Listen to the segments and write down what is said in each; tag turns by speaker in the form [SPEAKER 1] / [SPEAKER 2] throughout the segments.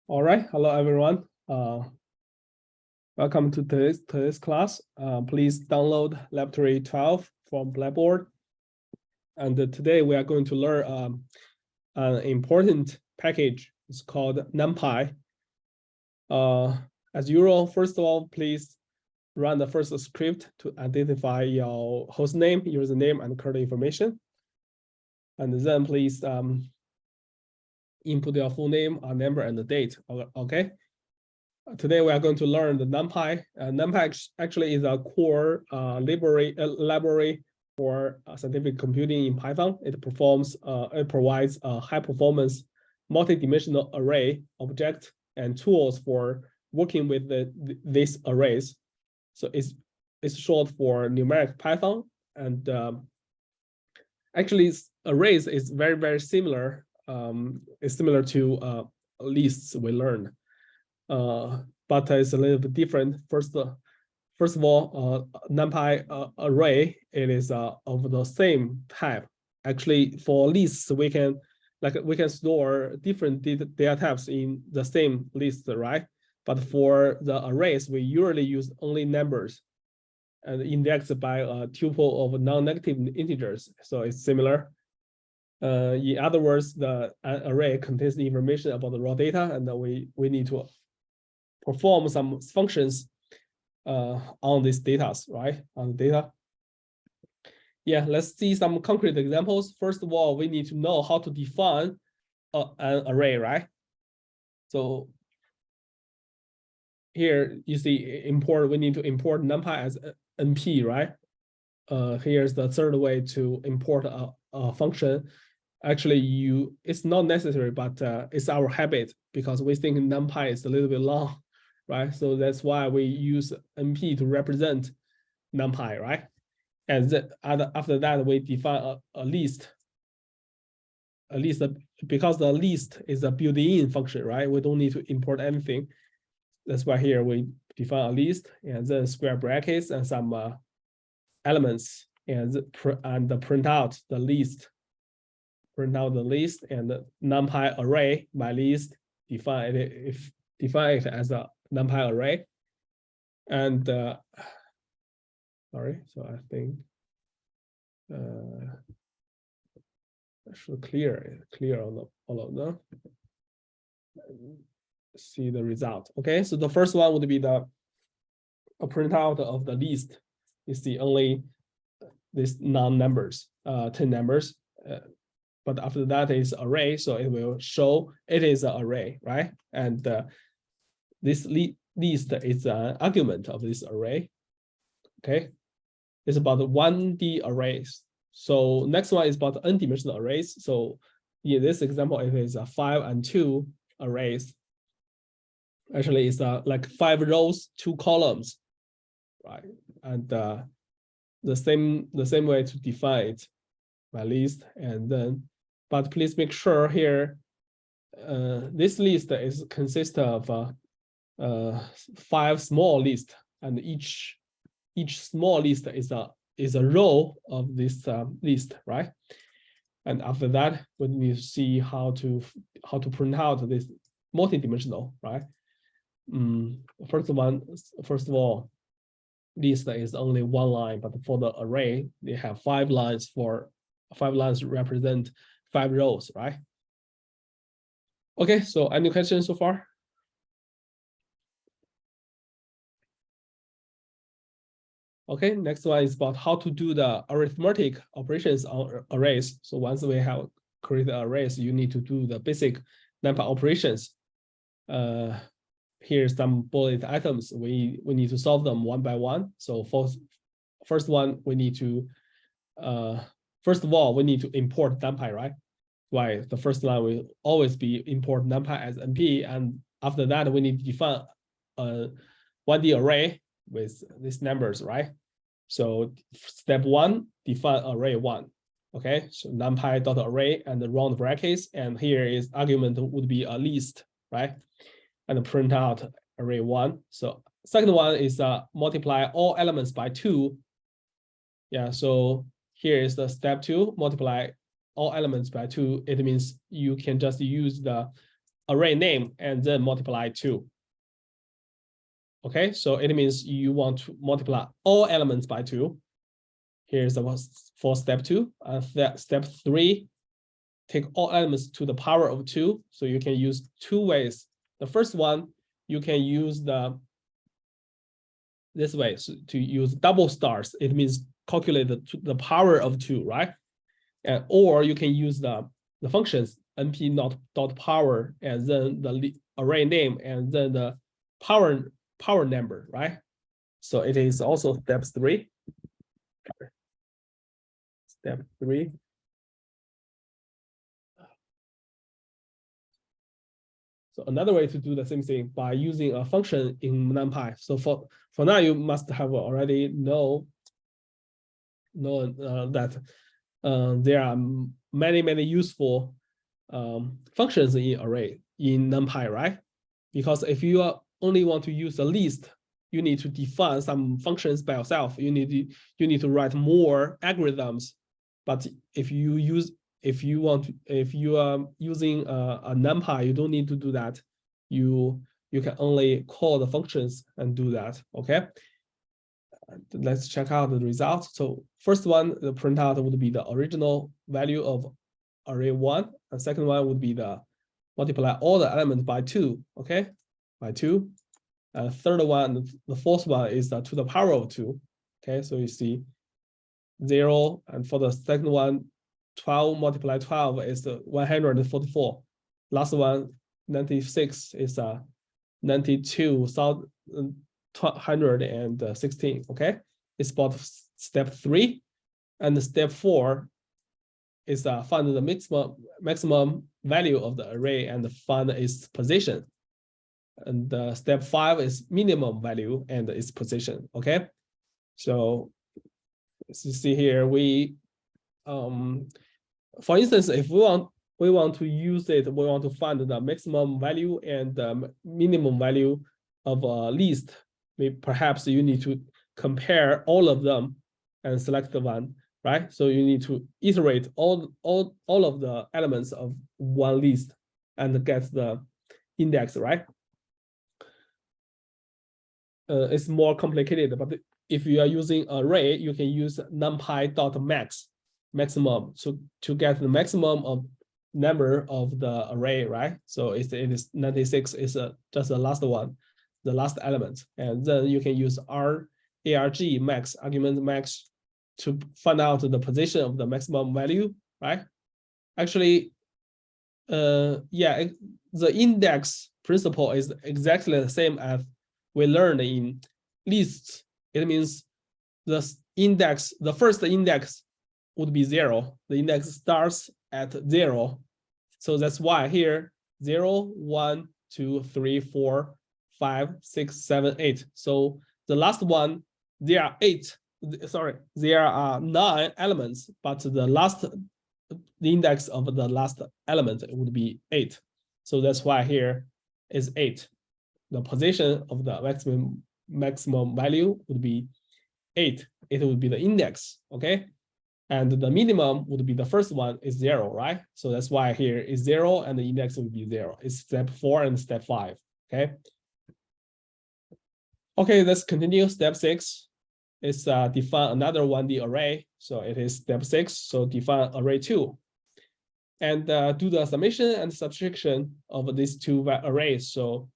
[SPEAKER 1] All right, hello everyone. Welcome to today's class. Please download Laboratory 12 from Blackboard. And today we are going to learn an important package. It's called NumPy. As usual, first of all, please run the first script to identify your host name, username, and current information. And then please input your full name, number, and the date. Okay. Today we are going to learn the NumPy. NumPy actually is a core library for scientific computing in Python. It provides a high-performance, multi-dimensional array object and tools for working with these arrays. So it's short for numeric Python, and actually arrays is very similar. It's similar to lists we learned. But it's a little bit different. First of all, NumPy array, it is of the same type. Actually, for lists, we can store different data types in the same list, right? But for the arrays, we usually use only numbers and indexed by a tuple of non-negative integers. So it's similar. In other words, the array contains the information about the raw data, and we need to perform some functions on these data, right? On the data. Yeah, let's see some concrete examples. First of all, we need to know how to define an array, right? So here you see we need to import NumPy as NP, right? Here's the third way to import a function. Actually, it's not necessary, but it's our habit because we think NumPy is a little bit long, right? So that's why we use NP to represent NumPy, right? And then after that, we define a list. A list, because the list is a built-in function, right? We don't need to import anything. That's why here we define a list and then square brackets and some elements and print out the list. Print out the list and the NumPy array by list, define it as a NumPy array. And sorry, so I think I should clear all of them. See the result. Okay, so the first one would be a printout of the list. It's the only these non-numbers, 10 numbers. But after that is array, so it will show it is an array, right? And this list is an argument of this array. Okay, it's about 1D arrays. So next one is about n-dimensional arrays. So in this example, it is a 5 and 2 arrays. Actually, it's like 5 rows, 2 columns, right? And the same way to define it by list, and then, but please make sure here this list consists of 5 small lists, and each small list is a row of this list, right? And after that, we need to see how to print out this multi-dimensional, right? First of all, list is only 1 line, but for the array, they have 5 lines. 5 lines represent 5 rows, right? Okay, so any questions so far? Okay, next one is about how to do the arithmetic operations on arrays. So once we have created arrays, you need to do the basic NumPy operations. Here's some bullet items. We need to solve them one by one. So first one, we need to first of all, we need to import NumPy, right? Why the first line will always be import NumPy as NP, and after that we need to define a 1D array with these numbers, right? So step 1, define array 1. Okay, so NumPy.array and the round brackets, and here is argument would be a list, right? And print out array 1. So second one is multiply all elements by 2. Yeah, so here is the step 2, multiply all elements by 2. It means you can just use the array name and then multiply 2. Okay, so it means you want to multiply all elements by 2. Here's the for step 2. Step 3, take all elements to the power of 2. So you can use 2 ways. The first one, you can use this way, so to use double stars. It means calculate the power of 2, right? Or you can use the functions np dot power and then the array name and then the power number, right? So it is also step 3. Step 3. So another way to do the same thing by using a function in NumPy. So for now, you must have already know that there are many useful functions in array in NumPy, right? Because if you only want to use a list, you need to define some functions by yourself. You need to write more algorithms. But if you are using a NumPy, you don't need to do that. You can only call the functions and do that. Okay. Let's check out the results. So first one, the printout would be the original value of array 1. And second one would be the multiply all the elements by 2. Okay, by 2. And third one, the fourth one is to the power of 2. Okay, so you see 0. And for the second one, 12 multiplied 12 is 144. Last one, 96 is 92,216. Okay, it's about step 3, and step 4 is find the maximum value of the array and find its position. And step 5 is minimum value and its position. Okay, so as you see here, we for instance, if we want to use it, we want to find the maximum value and the minimum value of a list. Perhaps you need to compare all of them and select the one, right? So you need to iterate all of the elements of one list and get the index, right? It's more complicated, but if you are using array, you can use numpy.max maximum to get the maximum of number of the array, right? So it is 96 is just the last one, the last element, and then you can use arg max argument max to find out the position of the maximum value, right? Actually, yeah, the index principle is exactly the same as we learned in lists. It means the first index would be 0. The index starts at 0. So that's why here 0, 1, 2, 3, 4, 5, 6, 7, 8. So the last one, there are 9 elements, but the index of the last element would be 8. So that's why here is 8. The position of the maximum value would be 8. It would be the index, okay? And the minimum would be the first one is 0, right? So that's why here is 0 and the index would be 0. It's step 4 and step 5, okay? Okay, let's continue. Step 6 is define another 1D array. So it is step 6, so define array 2. And do the summation and subtraction of these 2 arrays. So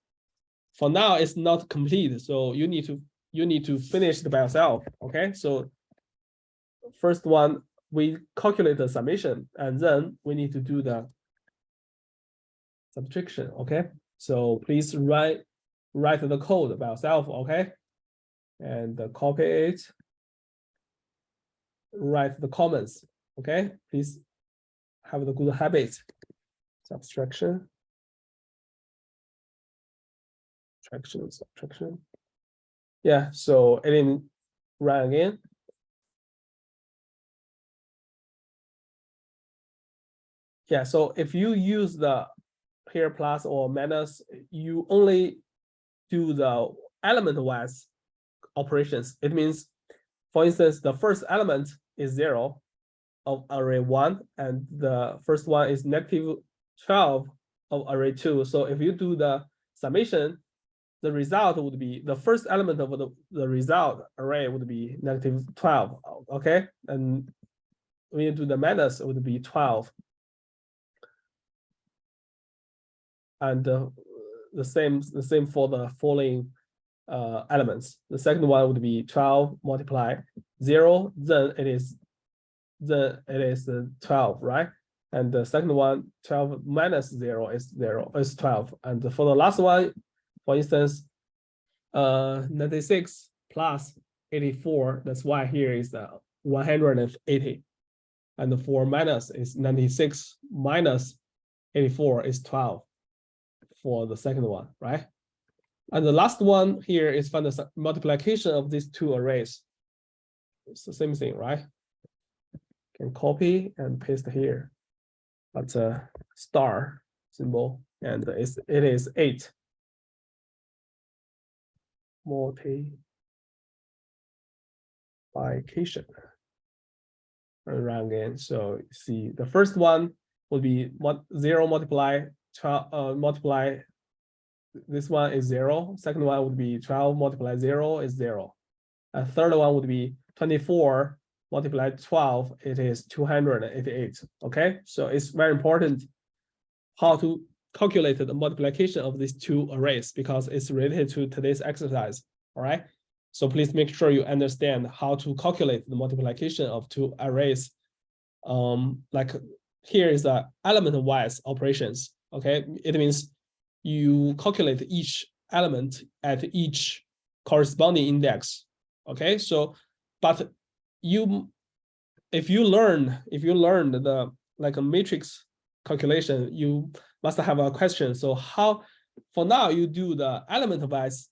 [SPEAKER 1] for now, it's not complete. So you need to finish it by yourself, okay? So first one, we calculate the summation, and then we need to do the subtraction, okay? So please write the code by yourself, okay? And copy it, write the comments, okay? Please have the good habit. Subtraction. Subtraction. Yeah, so Ellen, run again. Yeah, so if you use the here plus or minus, you only do the element-wise operations. It means, for instance, the first element is 0 of array 1, and the first one is -12 of array 2. So if you do the summation, the result would be the first element of the result array would be -12. Okay, and when you do the minus, it would be 12. And the same for the following elements. The second one would be 12 multiply 0, then it is 12, right? And the second one, 12 minus 0 is 12. And for the last one, for instance, 96 plus 84, that's why here is 180. And for minus is 96 minus 84 is 12 for the second one, right? And the last one here is find the multiplication of these two arrays. It's the same thing, right? Can copy and paste here. But star symbol, and it is 8. Multiplication. And run again. So you see the first one would be 0 multiply 12 multiply. This one is 0. Second one would be 12 multiply 0 is 0. A third one would be 24 multiply 12, it is 288. Okay, so it's very important how to calculate the multiplication of these two arrays because it's related to today's exercise. All right, so please make sure you understand how to calculate the multiplication of two arrays. Like here is the element-wise operations. Okay, it means you calculate each element at each corresponding index. Okay, so but if you learn the like a matrix calculation, you must have a question. So how for now you do the element-wise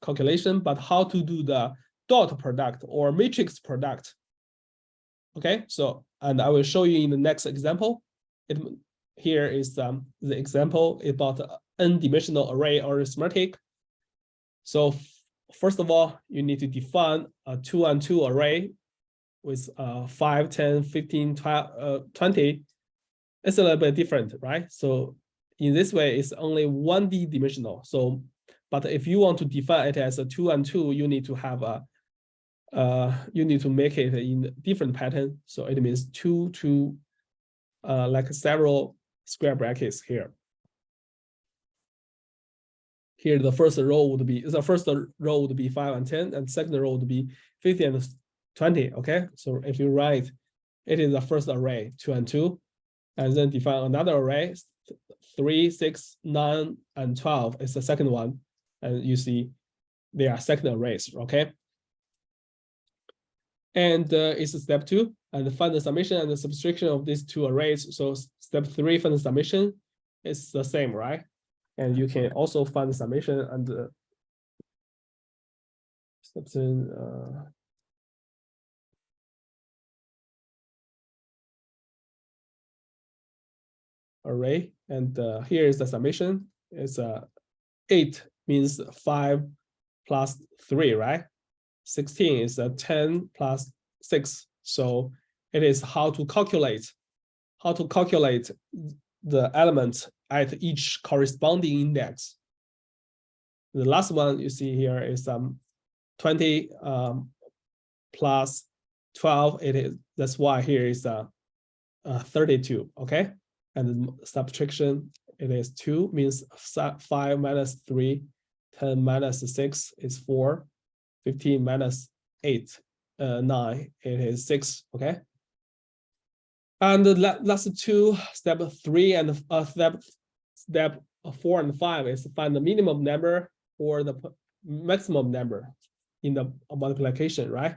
[SPEAKER 1] calculation, but how to do the dot product or matrix product? Okay, so and I will show you in the next example. Here is the example about n-dimensional array or arithmetic. So first of all, you need to define a 2-on-2 array with 5, 10, 15, 12, 20. It's a little bit different, right? So in this way, it's only 1D dimensional. So, but if you want to define it as a 2-on-2, you need to have a you need to make it in different pattern. So it means 2 to like several square brackets here. Here, the first row would be 5 and 10, and second row would be 50 and 20. Okay, so if you write, it is the first array 2 and 2, and then define another array 3, 6, 9, and 12 is the second one, and you see they are second arrays. Okay, and it's step 2, and find the summation and the subtraction of these two arrays. So step 3, find the summation, is the same, right? And you can also find the summation and steps in array. And here is the summation. It's 8 means 5 plus 3, right? 16 is 10 plus 6. So it is how to calculate the elements at each corresponding index. The last one you see here is 20 plus 12. It is, that's why here is 32. Okay, and the subtraction, it is 2 means 5 minus 3, 10 minus 6 is 4, 15 minus 8, 9, it is 6. Okay. And the last two, step 3 and step 4 and 5 is to find the minimum number or the maximum number in the multiplication, right?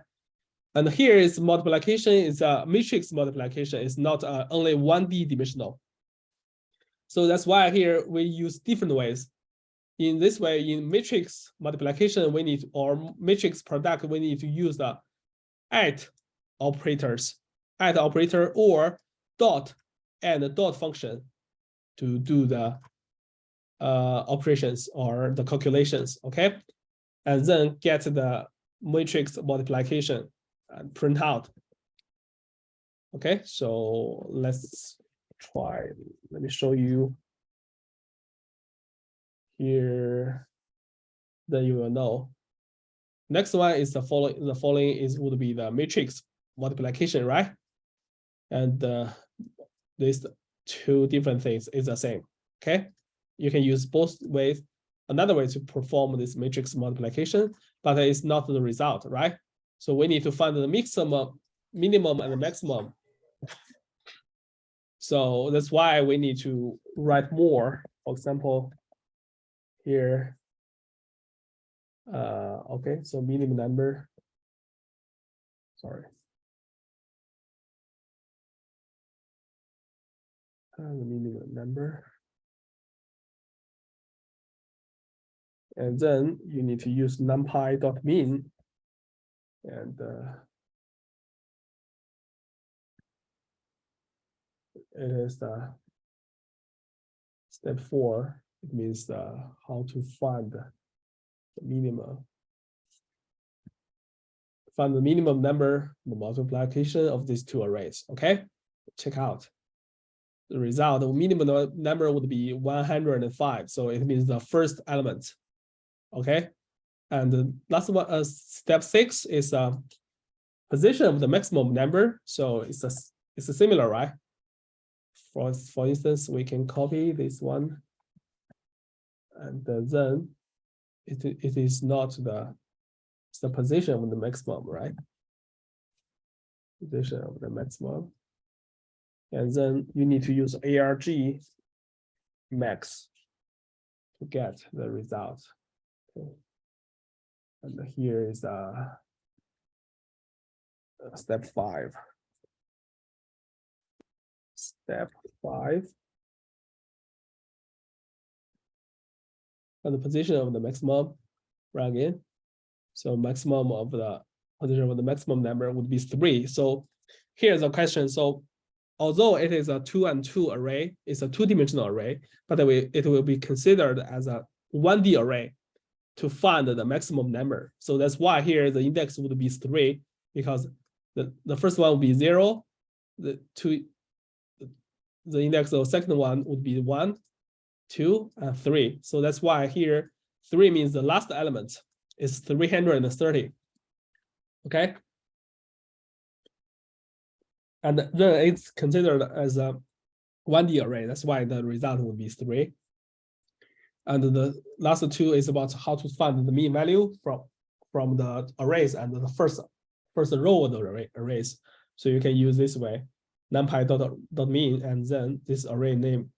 [SPEAKER 1] And here is multiplication is a matrix multiplication. It's not only 1D dimensional. So that's why here we use different ways. In this way, in matrix multiplication, we need, or matrix product, we need to use the @ operators. @ operator or dot and the dot function to do the operations or the calculations, okay? And then get the matrix multiplication and print out. Okay, so let's try. Let me show you here. Then you will know. Next one is the following. The following is would be the matrix multiplication, right? And these two different things is the same. Okay, you can use both ways. Another way to perform this matrix multiplication, but it's not the result, right? So we need to find the maximum, minimum, and the maximum. So that's why we need to write more. For example, here. Okay, so minimum number. Sorry. The minimum number. And then you need to use numpy.min. And it is the step 4. It means how to find the minimum. Find the minimum number, the multiplication of these two arrays. Okay, check out the result. The minimum number would be 105. So it means the first element. Okay, and the last one, step 6 is position of the maximum number. So it's a similar, right? For instance, we can copy this one, and then it is not it's the position of the maximum, right? Position of the maximum, and then you need to use ARG max to get the result. Okay. And here is step 5. Step 5. And the position of the maximum, right again. So maximum of the position of the maximum number would be 3. So here's a question. So although it is a 2 and 2 array, it's a 2-dimensional array, but it will be considered as a 1D array to find the maximum number. So that's why here the index would be 3, because the first one would be 0, the index of the second one would be 1, 2, and 3. So that's why here 3 means the last element is 330. Okay. And then it's considered as a 1D array. That's why the result would be 3. And the last 2 is about how to find the mean value from the arrays and the first row of the arrays. So you can use this way, numpy.min, and then this array name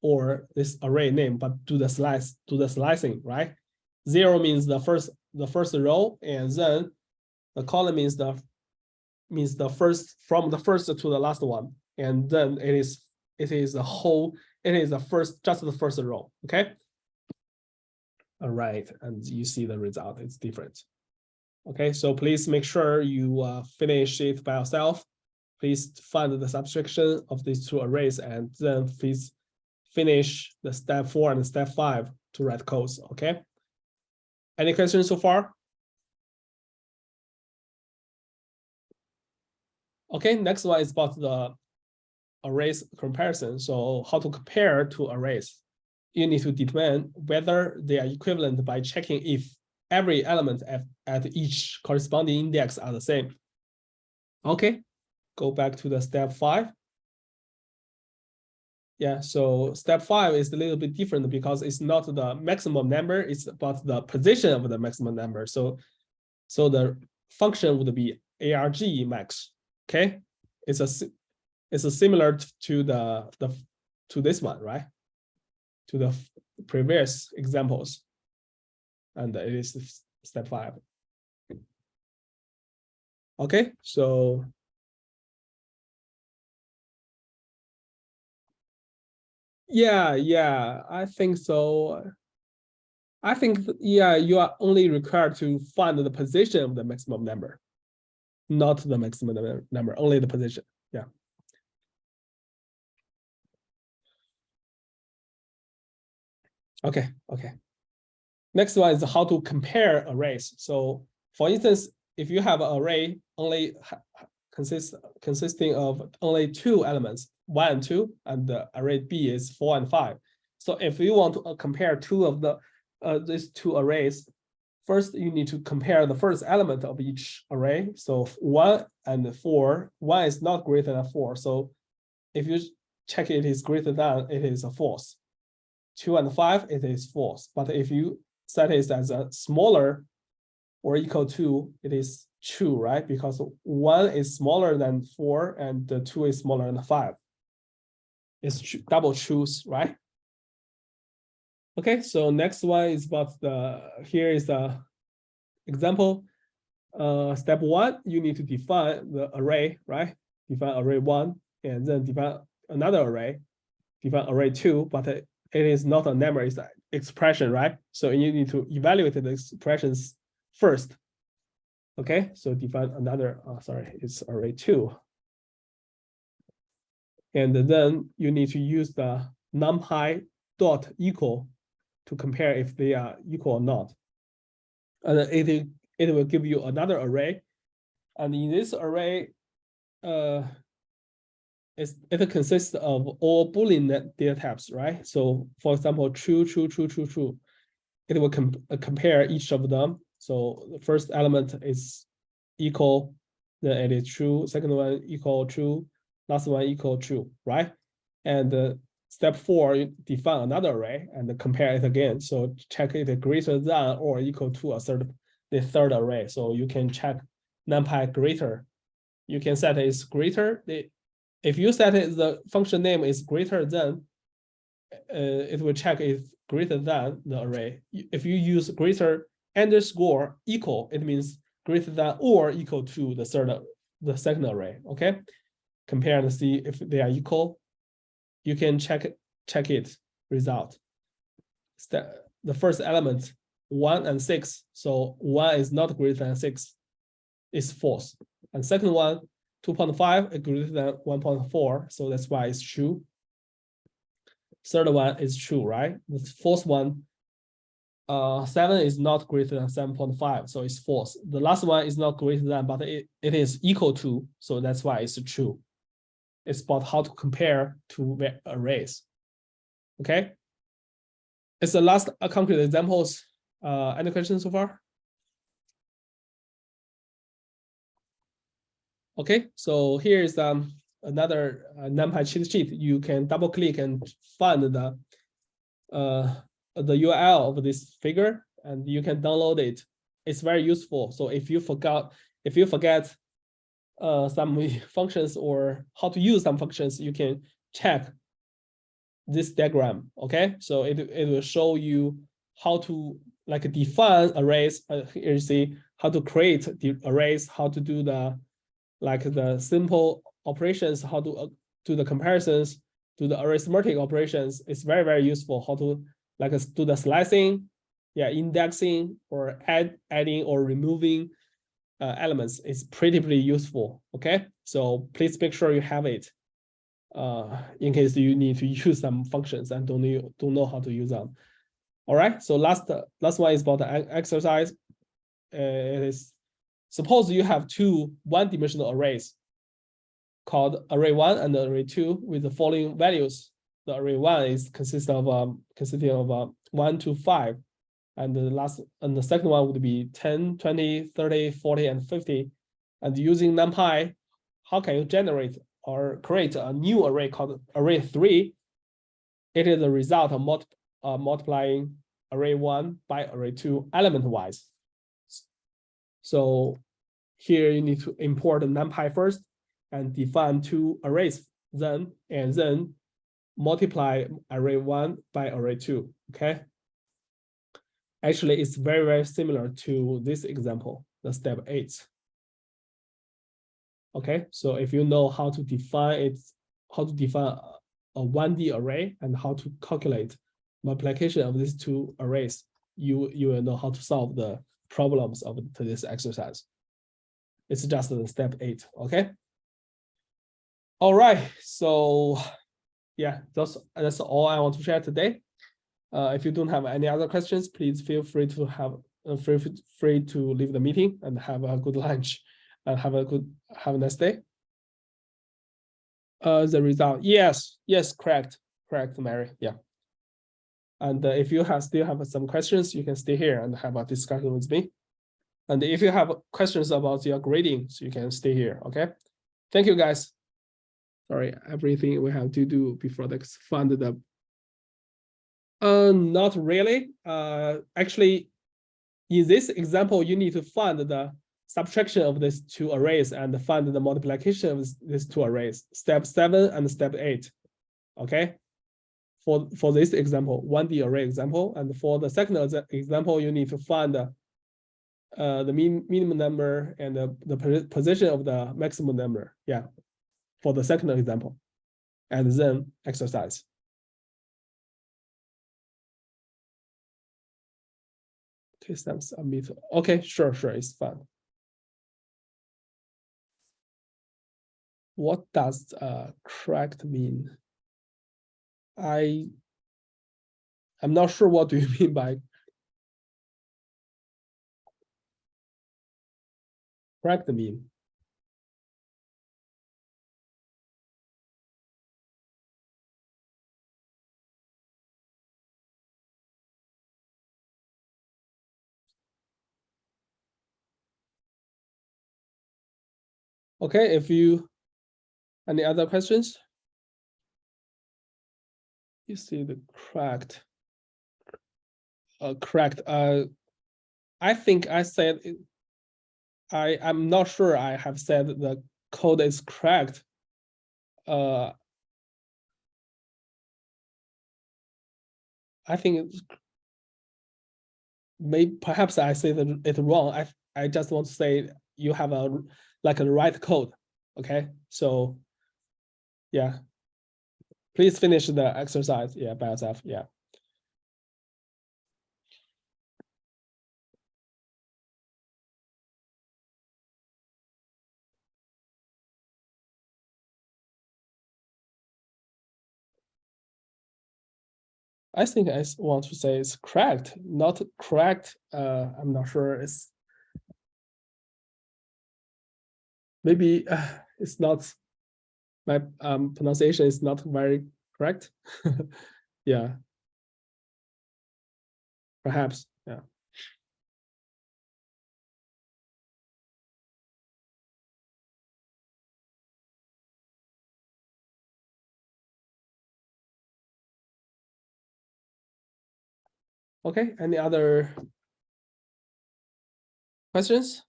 [SPEAKER 1] or this array name, but do the slicing, right? 0 means the first row, and then the column means the first, from the first to the last one, and then it is just the first row. Okay. All right, and you see the result, it's different. Okay, so please make sure you finish it by yourself. Please find the subtraction of these two arrays, and then please finish the step 4 and step 5 to write codes. Okay. Any questions so far? Okay, next one is about the arrays comparison. So how to compare two arrays. You need to determine whether they are equivalent by checking if every element at each corresponding index are the same. Okay, go back to the step 5. Yeah, so step 5 is a little bit different because it's not the maximum number, it's about the position of the maximum number. So the function would be arg max. Okay, it's a similar to this one, right? To the previous examples, and it is step 5. Okay, so yeah, I think so. I think, yeah, you are only required to find the position of the maximum number, not the maximum number, only the position. Yeah. Okay. Next one is how to compare arrays. So for instance, if you have an array only consisting of only 2 elements, 1 and 2, and the array B is 4 and 5. So if you want to compare two of the these two arrays, first you need to compare the first element of each array. So 1 and 4, 1 is not greater than 4. So if you check it is greater than, it is a false. 2 and 5, it is false. But if you set it as a smaller or equal to, it is true, right? Because 1 is smaller than 4 and the 2 is smaller than 5. It's double truth, right? Okay, so next one is about here is the example. Step 1, you need to define the array, right? Define array 1 and then define another array, define array 2, but it is not a number, it's an expression, right? So you need to evaluate the expressions first. Okay, so define another, it's array 2. And then you need to use the numpy dot equal to compare if they are equal or not. And it will give you another array. And in this array, it consists of all Boolean data types, right? So for example, true, true, true, true, true. It will compare each of them. So the first element is equal, then it is true. Second one equal true. Last one equal true, right? And step 4, you define another array and compare it again. So check it greater than or equal to the third array. So you can check numpy greater. You can set it is greater. If you set it, the function name is greater than, it will check if greater than the array. If you use greater underscore equal, it means greater than or equal to the second array. Okay, compare and see if they are equal. You can check it result. The first element 1 and 6. So 1 is not greater than 6, is false. And second one 2.5 is greater than 1.4, so that's why it's true. Third one is true, right? The fourth one 7 is not greater than 7.5, so it's false. The last one is not greater than, but it is equal to, so that's why it's true. It's about how to compare two arrays. Okay. It's the last concrete examples. Any questions so far? Okay, so here is another NumPy cheat sheet. You can double click and find the URL of this figure, and you can download it. It's very useful. So if you forget some functions or how to use some functions, you can check this diagram. Okay, so it will show you how to define arrays. Here you see how to create the arrays, how to do the simple operations, how to do the comparisons, do the arithmetic operations. It's very, very useful how to do the slicing, indexing, or adding or removing elements. It's pretty useful. Okay, so please make sure you have it in case you need to use some functions and don't know how to use them. All right, so last one is about the exercise. It is, suppose you have two one-dimensional arrays called array 1 and array 2 with the following values. The array 1 is consisting of 1 to 5, and the second one would be 10, 20, 30, 40, and 50. And using NumPy, how can you generate or create a new array called array 3? It is a result of multiplying array 1 by array 2 element-wise. So here you need to import NumPy first and define two arrays, and then multiply array 1 by array 2. Okay. Actually, it's very, very similar to this example, the step 8. Okay, so if you know how to define a 1D array and how to calculate multiplication of these two arrays, you will know how to solve the problems of this exercise. It's just the step 8. Okay. All right. So that's all I want to share today. If you don't have any other questions, please feel free to leave the meeting and have a good lunch and have a nice day. The result. Yes, correct, Mary. Yeah. And if you still have some questions, you can stay here and have a discussion with me. And if you have questions about your grading, so you can stay here. Okay. Thank you, guys. Sorry, everything we have to do before the fund the. Not really. Actually, in this example, you need to find the subtraction of these two arrays and find the multiplication of these two arrays, step 7 and step 8. Okay. For this example, 1D array example, and for the second example, you need to find the minimum number and the position of the maximum number. Yeah, for the second example, and then exercise. Okay, steps submit. Okay, sure, it's fine. What does correct mean? I'm not sure what do you mean by correct mean. Okay, if you any other questions? You see the correct. Correct. I think I said I'm not sure I have said the code is correct. I think perhaps I say it wrong. I just want to say you have a right code. Okay, so yeah, please finish the exercise. Yeah, by yourself. Yeah. I think I want to say it's correct, not correct. I'm not sure. It's maybe it's not. My pronunciation is not very correct. Yeah, perhaps. Yeah. Okay. Any other questions?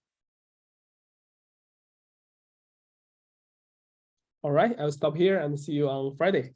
[SPEAKER 1] All right. I'll stop here and see you on Friday.